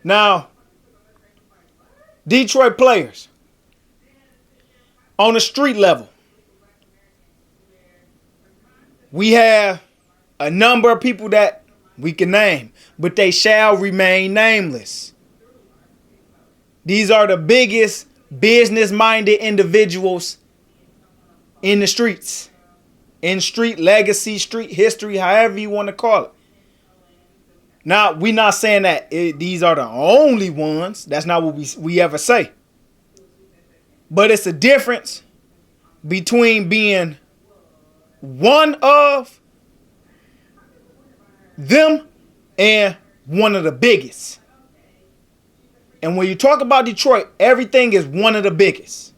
Now, Detroit players on the street level, we have a number of people that we can name, but they shall remain nameless. These are the biggest business-minded individuals in the streets, in street legacy, street history, however you want to call it. Now, we're not saying that these are the only ones. That's not what we ever say. But it's a difference between being one of them and one of the biggest. And when you talk about Detroit, everything is one of the biggest.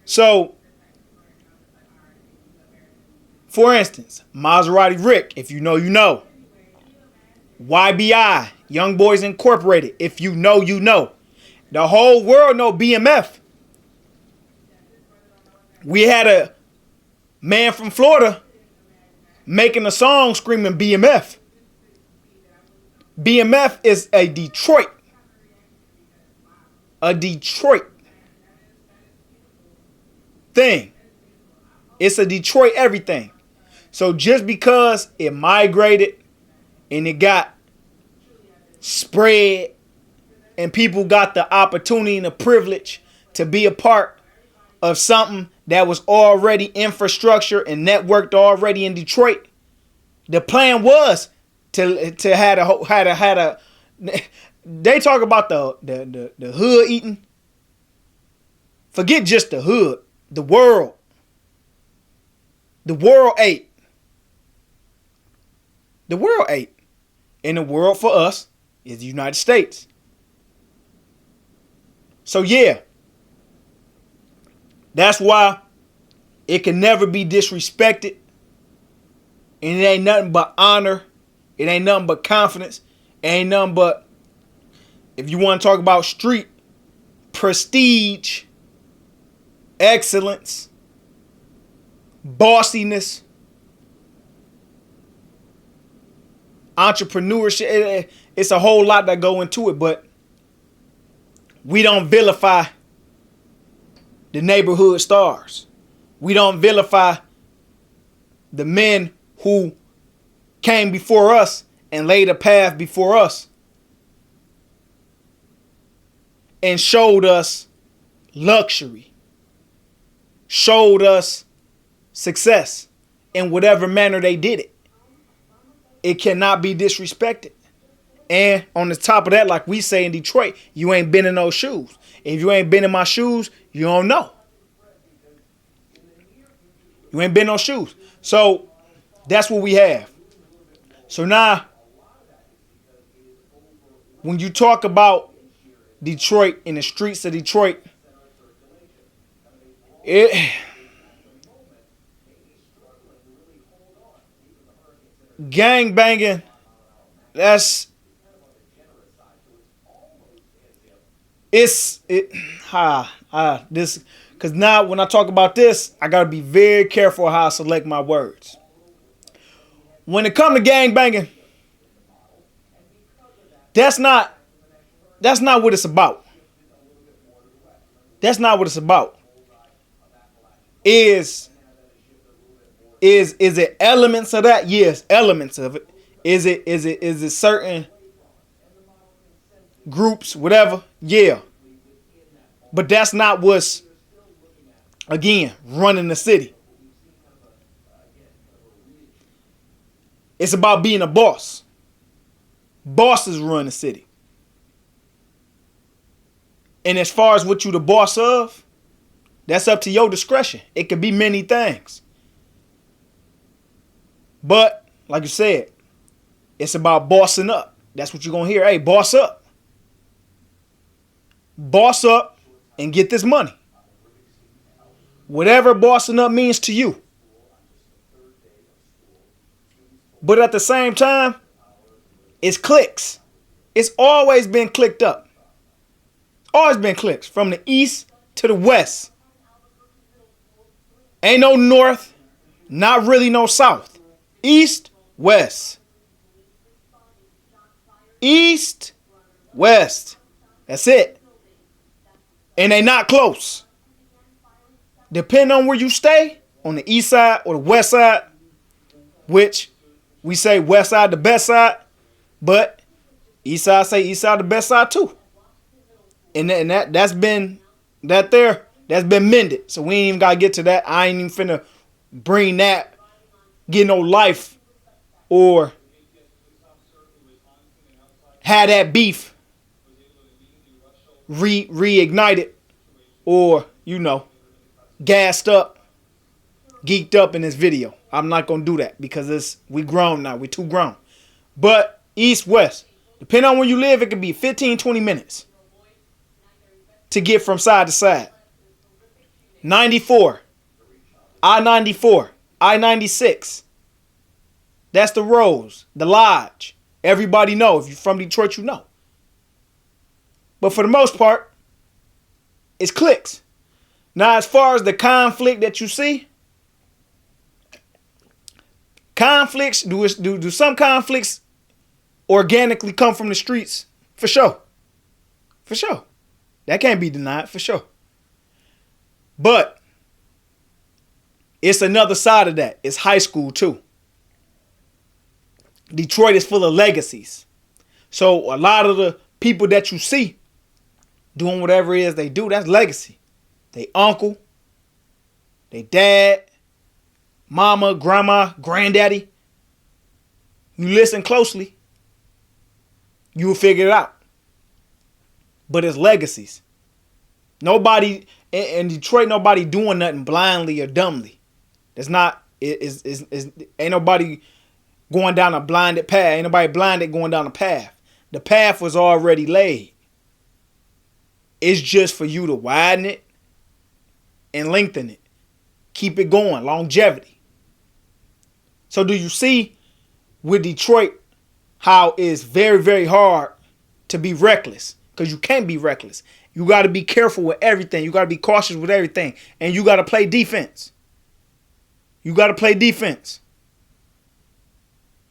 So, for instance, Maserati Rick, if you know, you know. YBI, Young Boys Incorporated, if you know, you know. The whole world know BMF. We had a man from Florida making a song screaming BMF. BMF is a Detroit thing. It's a Detroit everything. So just because it migrated and it got spread and people got the opportunity and the privilege to be a part of something that was already infrastructure and networked already in Detroit, the plan was to had a they talk about the hood eating. Forget just the hood, the world. The world ate. The world ate. And the world for us is the United States. So yeah, that's why it can never be disrespected. And it ain't nothing but honor. It ain't nothing but confidence. It ain't nothing but, if you want to talk about street prestige, excellence, bossiness, entrepreneurship, it's a whole lot that go into it, but we don't vilify the neighborhood stars. We don't vilify the men who came before us and laid a path before us and showed us luxury, showed us success in whatever manner they did it. It cannot be disrespected. And on the top of that, like we say in Detroit, you ain't been in those shoes. If you ain't been in my shoes, you don't know. You ain't been in those shoes. So that's what we have. So now, when you talk about Detroit and the streets of Detroit, gang banging, because now when I talk about this, I gotta be very careful how I select my words. When it comes to gang banging, that's not what it's about. That's not what it's about. Is it elements of that? Yes, elements of it. Is it certain groups, whatever? Yeah. But that's not what's, again, running the city. It's about being a boss. Bosses run the city. And as far as what you the boss of, that's up to your discretion. It could be many things. But, like you said, it's about bossing up. That's what you're going to hear. Hey, boss up. Boss up and get this money. Whatever bossing up means to you. But at the same time, it's clicks. It's always been clicked up. Always been clicks. From the east to the west. Ain't no north. Not really no south. East, west. East, West. That's it. And they not close. Depending on where you stay, on the east side or the west side, which we say west side the best side, but east side say east side the best side too. And that's been mended. So we ain't even gotta get to that. I ain't even finna bring that, get no life or have that beef reignited or, gassed up, geeked up in this video. I'm not gonna do that because we grown now. We too grown. But east, west, depending on where you live, it could be 15, 20 minutes to get from side to side. 94, I-94, I-96. That's the roads, the lodge. Everybody know. If you're from Detroit, you know. But for the most part, it's clicks. Now, as far as the conflict that you see, conflicts, do some conflicts organically come from the streets? For sure. For sure. That can't be denied, for sure. But it's another side of that. It's high school too. Detroit is full of legacies. So a lot of the people that you see doing whatever it is they do, that's legacy. They uncle, they dad, mama, grandma, granddaddy. You listen closely, you will figure it out. But it's legacies. Nobody in Detroit, nobody doing nothing blindly or dumbly. There's not, ain't nobody going down a blinded path. Ain't nobody blinded going down a path. The path was already laid. It's just for you to widen it and lengthen it. Keep it going. Longevity. So do you see with Detroit how it's very, very hard to be reckless? Because you can't be reckless. You got to be careful with everything. You got to be cautious with everything. And you got to play defense. You got to play defense.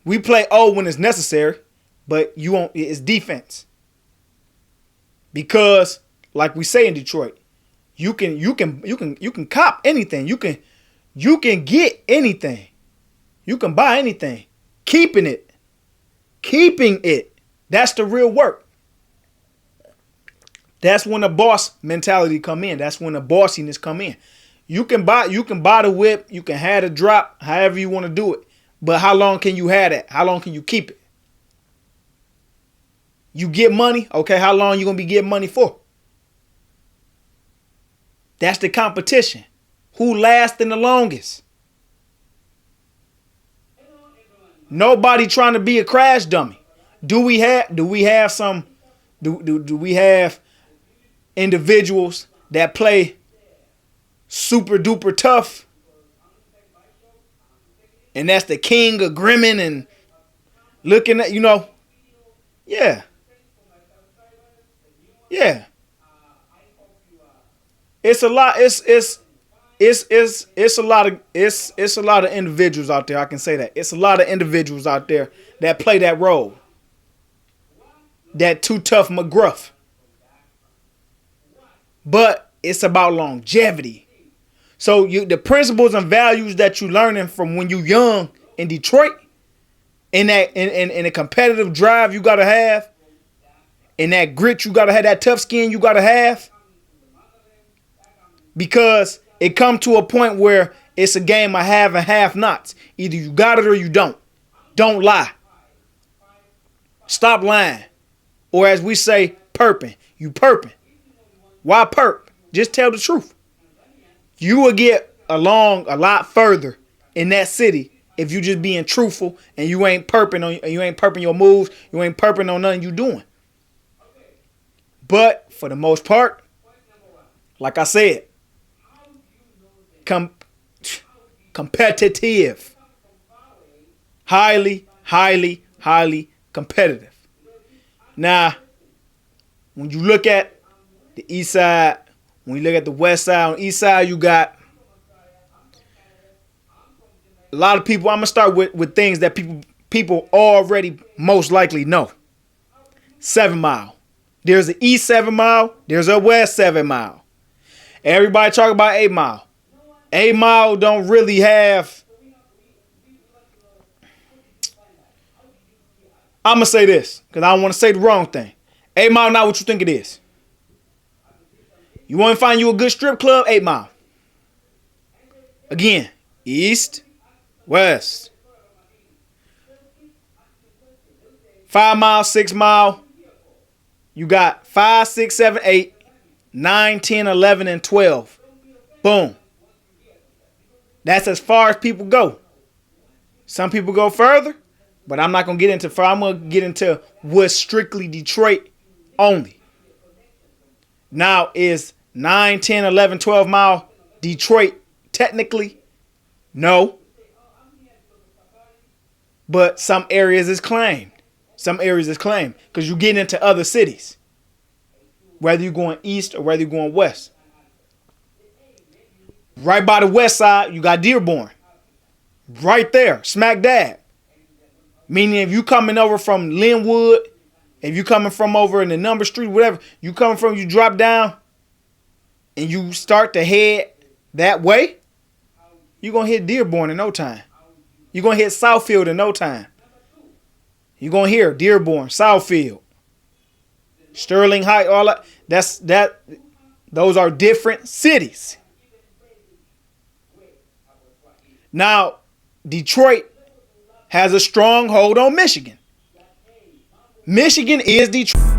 We play O when it's necessary, but you won't. It's defense. Because, like we say in Detroit, you can cop anything. You can get anything. You can buy anything. Keeping it. That's the real work. That's when the boss mentality come in. That's when the bossiness come in. You can buy the whip. You can have the drop, however you want to do it. But how long can you have that? How long can you keep it? You get money. Okay, how long you going to be getting money for? That's the competition. Who lasting the longest? Nobody trying to be a crash dummy. Do we have individuals that play super duper tough? And that's the king of grimming and looking at, yeah. Yeah. It's a lot. It's a lot of individuals out there. I can say that. It's a lot of individuals out there that play that role. That too tough McGruff. But it's about longevity. So the principles and values that you learning from when you young in Detroit, in a competitive drive you gotta have, in that grit you gotta have, that tough skin you gotta have, because it come to a point where it's a game of have and have nots. Either you got it or you don't. Don't lie. Stop lying. Or as we say, perping. You perping. Why perp? Just tell the truth. You will get along a lot further in that city if you just being truthful and you ain't perping your moves, you ain't perping on nothing you doing. But for the most part, like I said, competitive. Highly, highly, highly competitive. Now, when you look at the east side, when you look at the west side, on the east side, you got a lot of people. I'm going to start with things that people already most likely know. 7 Mile. There's an East 7 Mile. There's a West 7 Mile. Everybody talk about 8 Mile. 8 Mile don't really have. I'm going to say this because I don't want to say the wrong thing. 8 Mile not what you think it is. You want to find you a good strip club? 8 Mile. Again, East, West. 5 Mile, 6 Mile. You got 5, 6, 7, 8, 9, 10, 11, and 12. Boom. That's as far as people go. Some people go further, but I'm not going to get into far. I'm going to get into what's strictly Detroit only. Now, is 9, 10, 11, 12 Mile Detroit technically? No. But some areas is claimed. Some areas is claimed because you get into other cities, whether you're going east or whether you're going west. Right by the west side, you got Dearborn. Right there, smack dab. Meaning if you coming over from Linwood, if you coming from over in the number street, whatever, you coming from, you drop down and you start to head that way, you're going to hit Dearborn in no time. You're going to hit Southfield in no time. You're going to hear Dearborn, Southfield, Sterling Heights, all that. Those are different cities. Now, Detroit has a strong hold on Michigan. Michigan is Detroit.